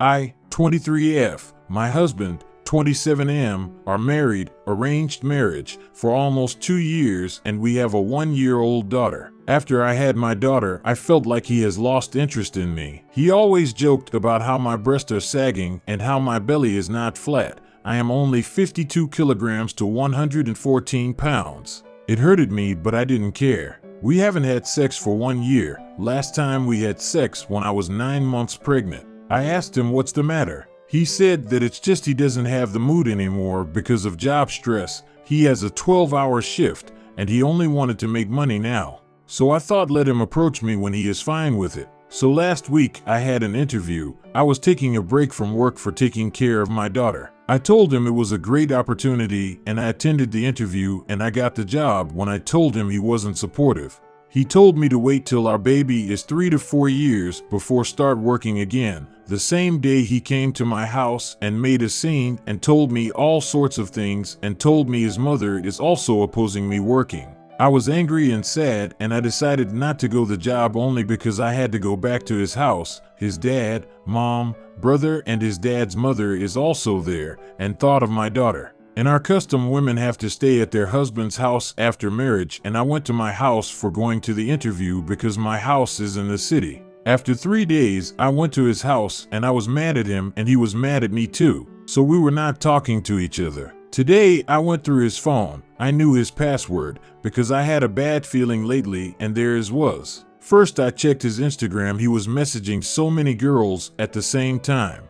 I, 23F, my husband, 27M, are married, arranged marriage, for almost 2 years, and we have a 1-year-old daughter. After I had my daughter, I felt like he has lost interest in me. He always joked about how my breasts are sagging and how my belly is not flat. I am only 52 kilograms to 114 pounds. It hurted me, but I didn't care. We haven't had sex for 1 year. Last time we had sex when I was 9 months pregnant. I asked him what's the matter. He said that it's just he doesn't have the mood anymore because of job stress. He has a 12-hour shift and he only wanted to make money now. So I thought let him approach me when he is fine with it. So last week I had an interview. I was taking a break from work for taking care of my daughter. I told him it was a great opportunity and I attended the interview and I got the job when I told him he wasn't supportive. He told me to wait till our baby is 3 to 4 years before start working again. The same day he came to my house and made a scene and told me all sorts of things and told me his mother is also opposing me working. I was angry and sad and I decided not to go the job only because I had to go back to his house. His dad, mom, brother and his dad's mother is also there and thought of my daughter. In our custom, women have to stay at their husband's house after marriage, and I went to my house for going to the interview because my house is in the city. After 3 days, I went to his house and I was mad at him and he was mad at me too, so we were not talking to each other. Today, I went through his phone. I knew his password because I had a bad feeling lately and there his was. First, I checked his Instagram. He was messaging so many girls at the same time.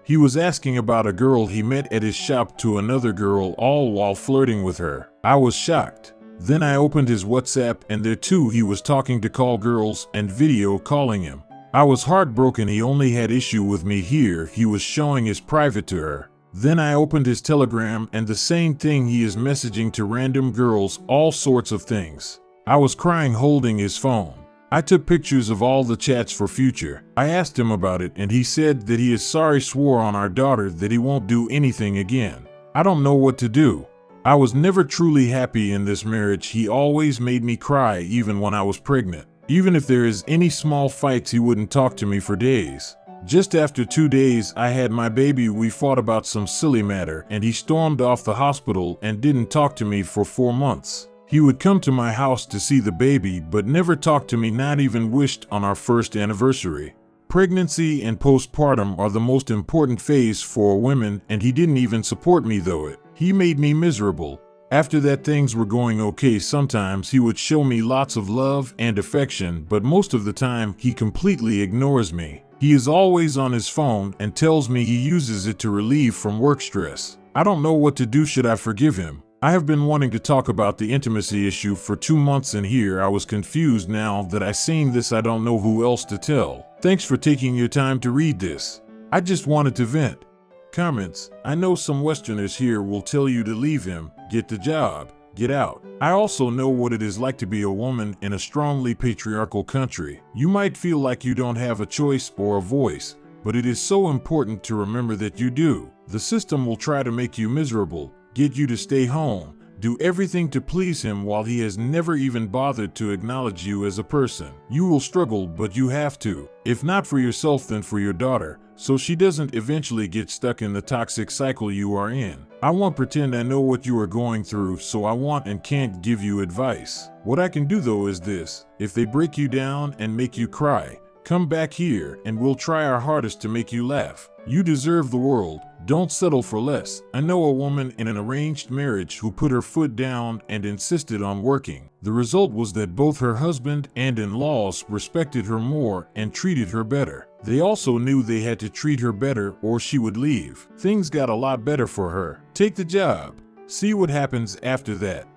He was asking about a girl he met at his shop to another girl, all while flirting with her. I was shocked. Then I opened his WhatsApp and there too he was talking to call girls and video calling him. I was heartbroken. He only had issue with me here. He was showing his private to her. Then I opened his Telegram and the same thing, he is messaging to random girls, all sorts of things. I was crying holding his phone. I took pictures of all the chats for future. I asked him about it and he said that he is sorry, swore on our daughter that he won't do anything again. I don't know what to do. I was never truly happy in this marriage. He always made me cry even when I was pregnant. Even if there is any small fights, he wouldn't talk to me for days. Just after 2 days I had my baby, we fought about some silly matter and he stormed off the hospital and didn't talk to me for 4 months. He would come to my house to see the baby but never talked to me, not even wished on our first anniversary. Pregnancy and postpartum are the most important phase for women and he didn't even support me though it. He made me miserable. After that things were going okay. Sometimes he would show me lots of love and affection, but most of the time he completely ignores me. He is always on his phone and tells me he uses it to relieve from work stress. I don't know what to do. Should I forgive him? I have been wanting to talk about the intimacy issue for 2 months and here I was confused. Now that I seen this, I don't know who else to tell. Thanks for taking your time to read this. I just wanted to vent. Comments: I know some Westerners here will tell you to leave him, get the job, get out. I also know what it is like to be a woman in a strongly patriarchal country. You might feel like you don't have a choice or a voice, but it is so important to remember that you do. The system will try to make you miserable, get you to stay home, do everything to please him while he has never even bothered to acknowledge you as a person. You will struggle, but you have to. If not for yourself, then for your daughter, so she doesn't eventually get stuck in the toxic cycle you are in. I won't pretend I know what you are going through, so I want and can't give you advice. What I can do though is this: if they break you down and make you cry, come back here and we'll try our hardest to make you laugh. You deserve the world. Don't settle for less. I know a woman in an arranged marriage who put her foot down and insisted on working. The result was that both her husband and in-laws respected her more and treated her better. They also knew they had to treat her better or she would leave. Things got a lot better for her. Take the job. See what happens after that.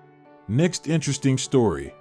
Next interesting story.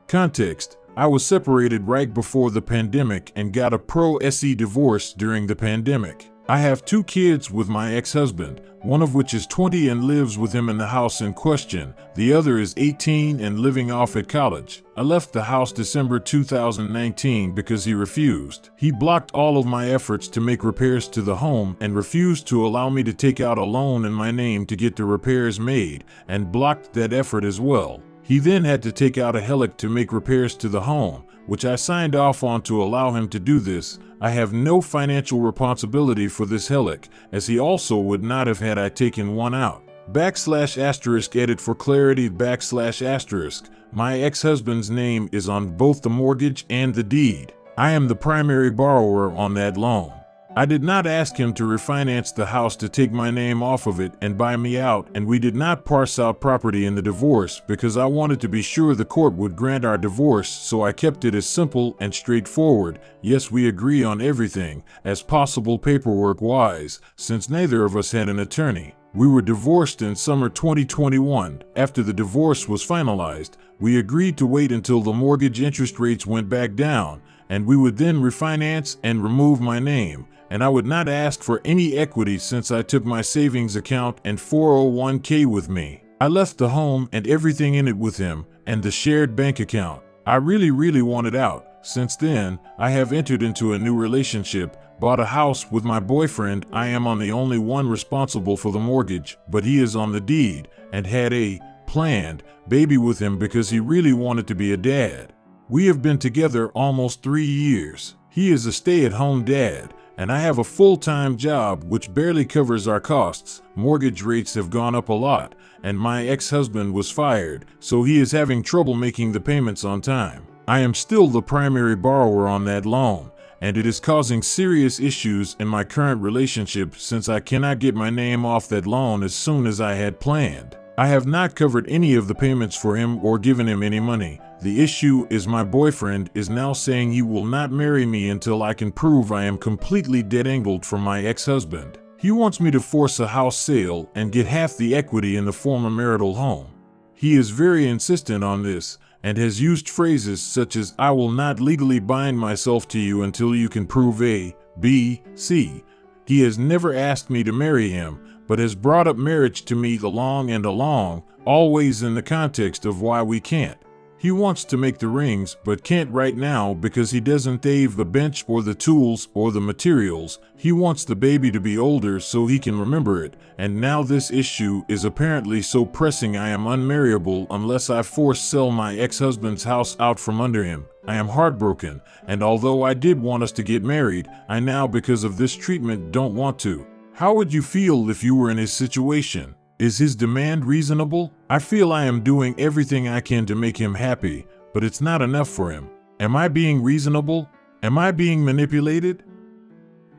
Context: I was separated right before the pandemic and got a pro-se divorce during the pandemic. I have 2 kids with my ex-husband, one of which is 20 and lives with him in the house in question. The other is 18 and living off at college. I left the house December 2019 because he refused. He blocked all of my efforts to make repairs to the home and refused to allow me to take out a loan in my name to get the repairs made, and blocked that effort as well. He then had to take out a HELOC to make repairs to the home, which I signed off on to allow him to do this. I have no financial responsibility for this HELOC, as he also would not have had I taken one out. / edit for clarity / my ex-husband's name is on both the mortgage and the deed. I am the primary borrower on that loan. I did not ask him to refinance the house to take my name off of it and buy me out, and we did not parse out property in the divorce because I wanted to be sure the court would grant our divorce, so I kept it as simple and straightforward. Yes, we agree on everything, as possible paperwork-wise, since neither of us had an attorney. We were divorced in summer 2021. After the divorce was finalized, we agreed to wait until the mortgage interest rates went back down, and we would then refinance and remove my name, and I would not ask for any equity since I took my savings account and 401k with me. I left the home and everything in it with him, and the shared bank account. I really wanted out. Since then, I have entered into a new relationship, bought a house with my boyfriend. I am on the only one responsible for the mortgage, but he is on the deed, and had a planned baby with him because he really wanted to be a dad. We have been together almost 3 years. He is a stay-at-home dad, and I have a full-time job which barely covers our costs. Mortgage rates have gone up a lot, and my ex-husband was fired, so he is having trouble making the payments on time. I am still the primary borrower on that loan, and it is causing serious issues in my current relationship since I cannot get my name off that loan as soon as I had planned. I have not covered any of the payments for him or given him any money. The issue is my boyfriend is now saying he will not marry me until I can prove I am completely dead-angled from my ex-husband. He wants me to force a house sale and get half the equity in the former marital home. He is very insistent on this and has used phrases such as, "I will not legally bind myself to you until you can prove A, B, C." He has never asked me to marry him, but has brought up marriage to me along, always in the context of why we can't. He wants to make the rings, but can't right now because he doesn't have the bench or the tools or the materials. He wants the baby to be older so he can remember it, and now this issue is apparently so pressing I am unmarriable unless I sell my ex-husband's house out from under him. I am heartbroken, and although I did want us to get married, I now, because of this treatment, don't want to. How would you feel if you were in his situation? Is his demand reasonable? I feel I am doing everything I can to make him happy, but it's not enough for him. Am I being reasonable? Am I being manipulated?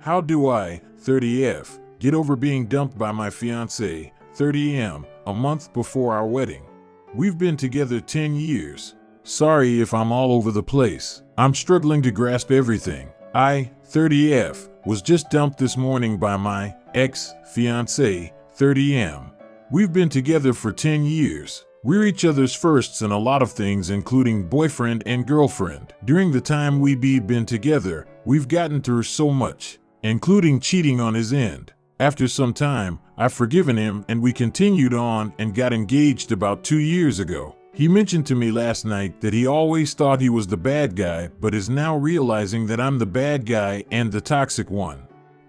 How do I, 30F, get over being dumped by my fiancé, 30M, a month before our wedding? We've been together 10 years. Sorry if I'm all over the place. I'm struggling to grasp everything. I, 30F, was just dumped this morning by my ex-fiancé, 30M. We've been together for 10 years. We're each other's firsts in a lot of things, including boyfriend and girlfriend. During the time we've been together, we've gotten through so much, including cheating on his end. After some time, I've forgiven him and we continued on and got engaged about 2 years ago. He mentioned to me last night that he always thought he was the bad guy, but is now realizing that I'm the bad guy and the toxic one.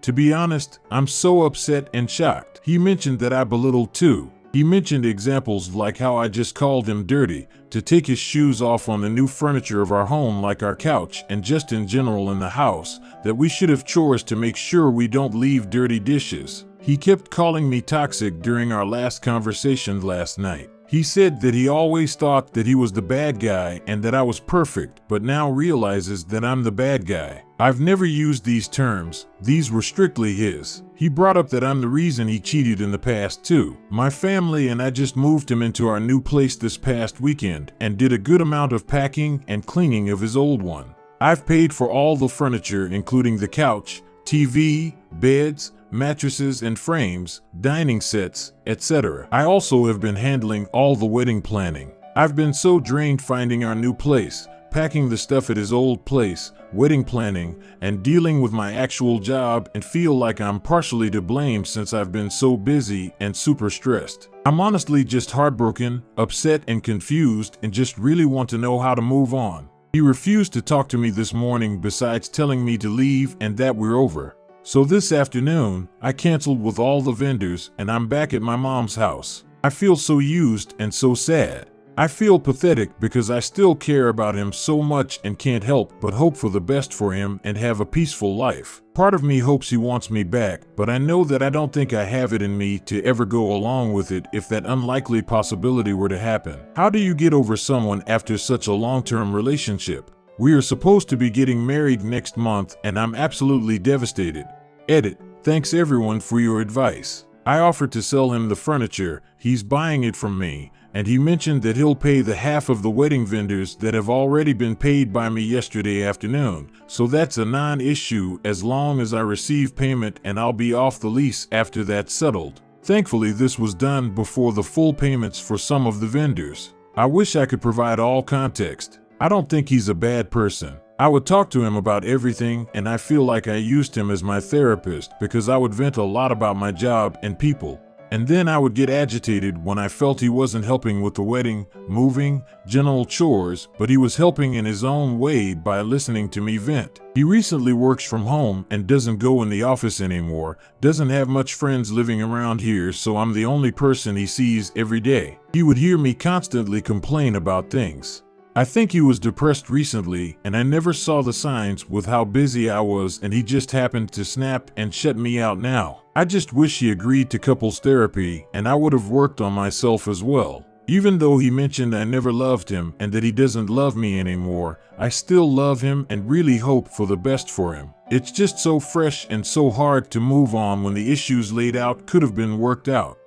To be honest, I'm so upset and shocked. He mentioned that I belittled too. He mentioned examples like how I just called him dirty, to take his shoes off on the new furniture of our home like our couch and just in general in the house, that we should have chores to make sure we don't leave dirty dishes. He kept calling me toxic during our last conversation last night. He said that he always thought that he was the bad guy and that I was perfect, but now realizes that I'm the bad guy. I've never used these terms. These were strictly his. He brought up that I'm the reason he cheated in the past too. My family and I just moved him into our new place this past weekend and did a good amount of packing and cleaning of his old one. I've paid for all the furniture, including the couch, TV, beds, mattresses and frames, dining sets, etc. I also have been handling all the wedding planning. I've been so drained finding our new place, packing the stuff at his old place, wedding planning, and dealing with my actual job, and feel like I'm partially to blame since I've been so busy and super stressed. I'm honestly just heartbroken, upset and confused, and just really want to know how to move on. He refused to talk to me this morning besides telling me to leave and that we're over. So this afternoon, I canceled with all the vendors and I'm back at my mom's house. I feel so used and so sad. I feel pathetic because I still care about him so much and can't help but hope for the best for him and have a peaceful life. Part of me hopes he wants me back, but I know that I don't think I have it in me to ever go along with it if that unlikely possibility were to happen. How do you get over someone after such a long-term relationship? We are supposed to be getting married next month and I'm absolutely devastated. Edit. Thanks everyone for your advice. I offered to sell him the furniture, he's buying it from me, and he mentioned that he'll pay the half of the wedding vendors that have already been paid by me yesterday afternoon, so that's a non-issue as long as I receive payment and I'll be off the lease after that's settled. Thankfully, this was done before the full payments for some of the vendors. I wish I could provide all context. I don't think he's a bad person. I would talk to him about everything, and I feel like I used him as my therapist because I would vent a lot about my job and people. And then I would get agitated when I felt he wasn't helping with the wedding, moving, general chores, but he was helping in his own way by listening to me vent. He recently works from home and doesn't go in the office anymore, doesn't have much friends living around here, so I'm the only person he sees every day. He would hear me constantly complain about things. I think he was depressed recently, and I never saw the signs with how busy I was, and he just happened to snap and shut me out now. I just wish he agreed to couples therapy, and I would have worked on myself as well. Even though he mentioned I never loved him and that he doesn't love me anymore, I still love him and really hope for the best for him. It's just so fresh and so hard to move on when the issues laid out could have been worked out.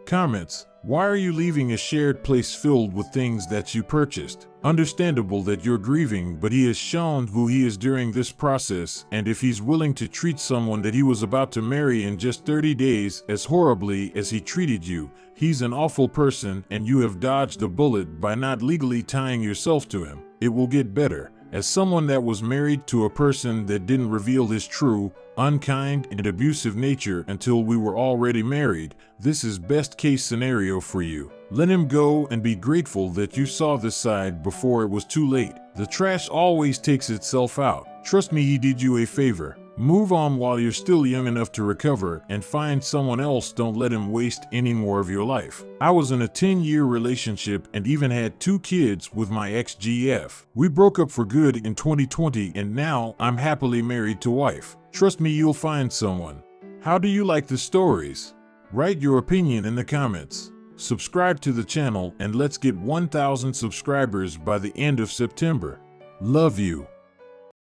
Comments. Why are you leaving a shared place filled with things that you purchased? Understandable that you're grieving, but he has shown who he is during this process, and if he's willing to treat someone that he was about to marry in just 30 days as horribly as he treated you, he's an awful person and you have dodged a bullet by not legally tying yourself to him. It will get better. As someone that was married to a person that didn't reveal his true, unkind, and abusive nature until we were already married, this is best case scenario for you. Let him go and be grateful that you saw this side before it was too late. The trash always takes itself out. Trust me, he did you a favor. Move on while you're still young enough to recover and find someone else. Don't let him waste any more of your life. I was in a 10-year relationship and even had 2 kids with my ex-GF. We broke up for good in 2020 and now I'm happily married to wife. Trust me, you'll find someone. How do you like the stories? Write your opinion in the comments. Subscribe to the channel and let's get 1,000 subscribers by the end of September. Love you.